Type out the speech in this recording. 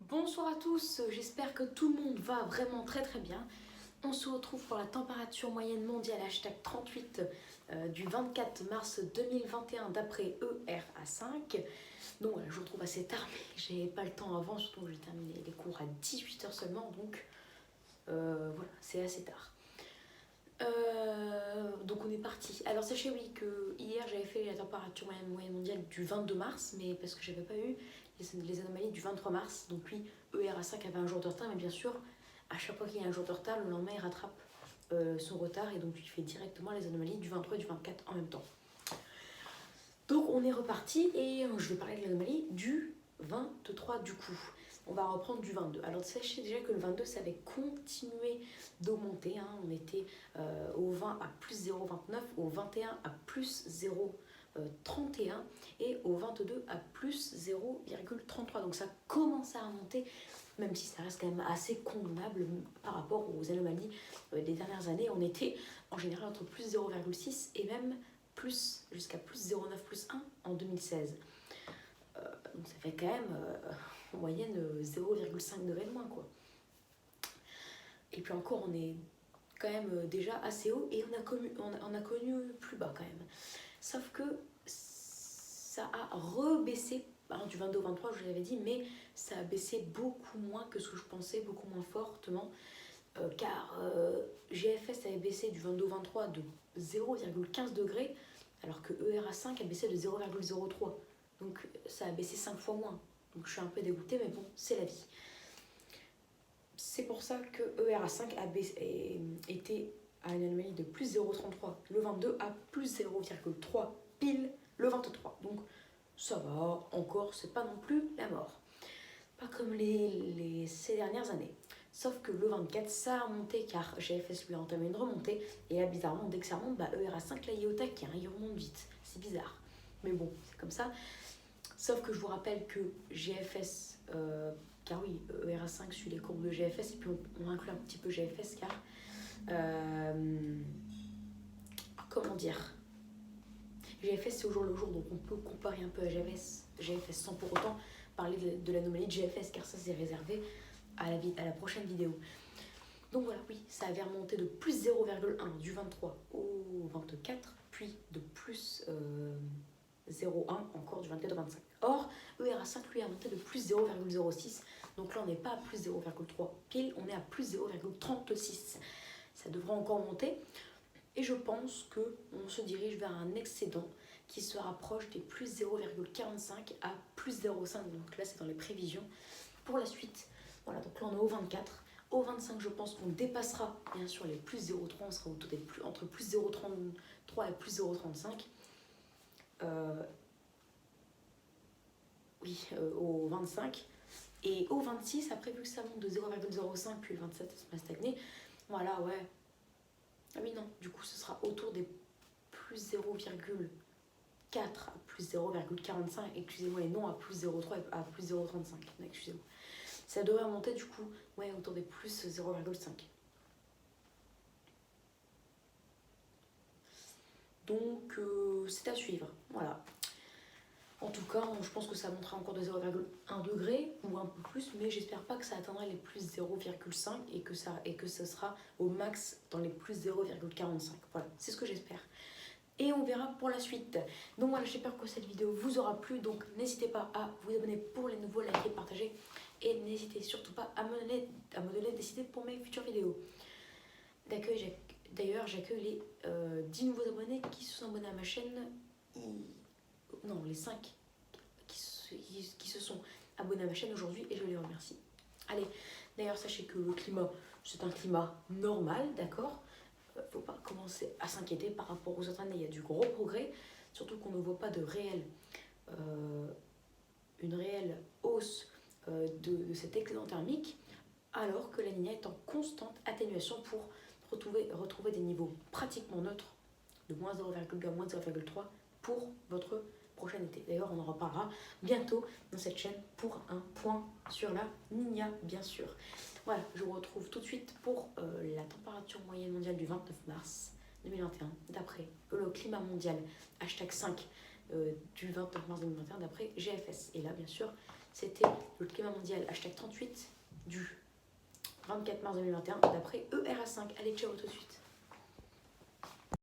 Bonsoir à tous, j'espère que tout le monde va vraiment très bien. On se retrouve pour la température moyenne mondiale hashtag 38 du 24 mars 2021 d'après ERA5. Donc voilà, je vous retrouve assez tard, mais j'ai pas le temps avant, surtout que j'ai terminé les cours à 18h seulement, donc voilà, c'est assez tard. Donc on est parti. Alors sachez oui que hier j'avais fait la température moyenne mondiale du 22 mars, mais parce que j'avais pas eu les anomalies du 23 mars. Donc oui, ERA5 avait un jour de retard, mais bien sûr, à chaque fois qu'il y a un jour de retard, le lendemain il rattrape son retard et donc il fait directement les anomalies du 23 et du 24 en même temps. Donc on est reparti et je vais parler de l'anomalie du 23 du coup. On va reprendre du 22. Alors sachez déjà que le 22 ça avait continué d'augmenter. On était au 20 à plus 0,29, au 21 à plus 0,31 et au 22 à plus 0,33. Donc ça commençait à remonter, même si ça reste quand même assez convenable par rapport aux anomalies des dernières années. On était en général entre plus 0,6 et même plus jusqu'à plus 0,9 plus 1 en 2016. Donc ça fait quand même en moyenne 0,5 degrés de moins quoi. Et puis encore on est quand même déjà assez haut et on a connu plus bas quand même. Sauf que ça a rebaissé du 22 au 23 je vous l'avais dit, mais ça a baissé beaucoup moins que ce que je pensais, beaucoup moins fortement. Car GFS avait baissé du 22 au 23 de 0,15 degrés alors que ERA5 a baissé de 0,03. Donc ça a baissé 5 fois moins. Donc je suis un peu dégoûtée, mais bon, c'est la vie. C'est pour ça que ERA5 était à une anomalie de plus 0,33 le 22 à plus 0,3 pile le 23. Donc ça va, encore, c'est pas non plus la mort. Pas comme ces dernières années. Sauf que le 24, ça a remonté car GFS lui a entamé une remontée. Et là, bizarrement, dès que ça remonte, ERA5, là, il est au taquet, il remonte vite. C'est bizarre. Mais bon, c'est comme ça. Sauf que je vous rappelle que GFS, car oui, ERA5 suit les courbes de GFS, et puis on inclut un petit peu GFS car, comment dire, GFS c'est au jour le jour, donc on peut comparer un peu à GFS sans pour autant parler de l'anomalie de GFS, car ça c'est réservé à la prochaine vidéo. Donc voilà, oui, ça avait remonté de plus 0,1 du 23 au 24, puis de plus 0,1 encore du 24 au 25. Or, ERA5 lui a monté de plus 0,06, donc là on n'est pas à plus 0,3 pile, on est à plus 0,36. Ça devrait encore monter, et je pense qu'on se dirige vers un excédent qui se rapproche des plus 0,45 à plus 0,5, donc là c'est dans les prévisions pour la suite. Voilà, donc là on est au 24. Au 25, je pense qu'on dépassera bien sûr les plus 0,3, on sera autour des entre plus 0,33 et plus 0,35. Au 25. Et au 26, après vu que ça monte de 0,05, puis le 27 ça va stagner, voilà, ouais. Ah oui, non, du coup ce sera autour des plus 0,4 à plus 0,45, excusez-moi, et non à plus 0,3 et à plus 0,35, excusez-moi. Ça devrait remonter du coup, ouais, autour des plus 0,5. Donc c'est à suivre, voilà. En tout cas, je pense que ça montera encore de 0,1 degré ou un peu plus, mais j'espère pas que ça atteindra les plus 0,5 et que ça sera au max dans les plus 0,45. Voilà, c'est ce que j'espère. Et on verra pour la suite. Donc voilà, j'espère que cette vidéo vous aura plu. Donc n'hésitez pas à vous abonner pour les nouveaux, liker, partager. Et n'hésitez surtout pas à me donner des idées pour mes futures vidéos. D'ailleurs, j'accueille les 10 nouveaux abonnés qui se sont abonnés à ma chaîne. Non, les 5 qui se sont abonnés à ma chaîne aujourd'hui et je les remercie. Allez, d'ailleurs, sachez que le climat, c'est un climat normal, d'accord ? Faut pas commencer à s'inquiéter par rapport aux autres années. Il y a du gros progrès, surtout qu'on ne voit pas une réelle hausse de cet excédent thermique, alors que la Niña est en constante atténuation pour retrouver des niveaux pratiquement neutres de moins 0,2 à moins 0,3 pour votre prochain été. D'ailleurs, on en reparlera bientôt dans cette chaîne pour un point sur la Niña, bien sûr. Voilà, je vous retrouve tout de suite pour la température moyenne mondiale du 29 mars 2021, d'après le climat mondial, hashtag 5 du 29 mars 2021, d'après GFS. Et là, bien sûr, C'était le climat mondial #38 du 24 mars 2021 d'après ERA5. Allez, ciao, à tout de suite.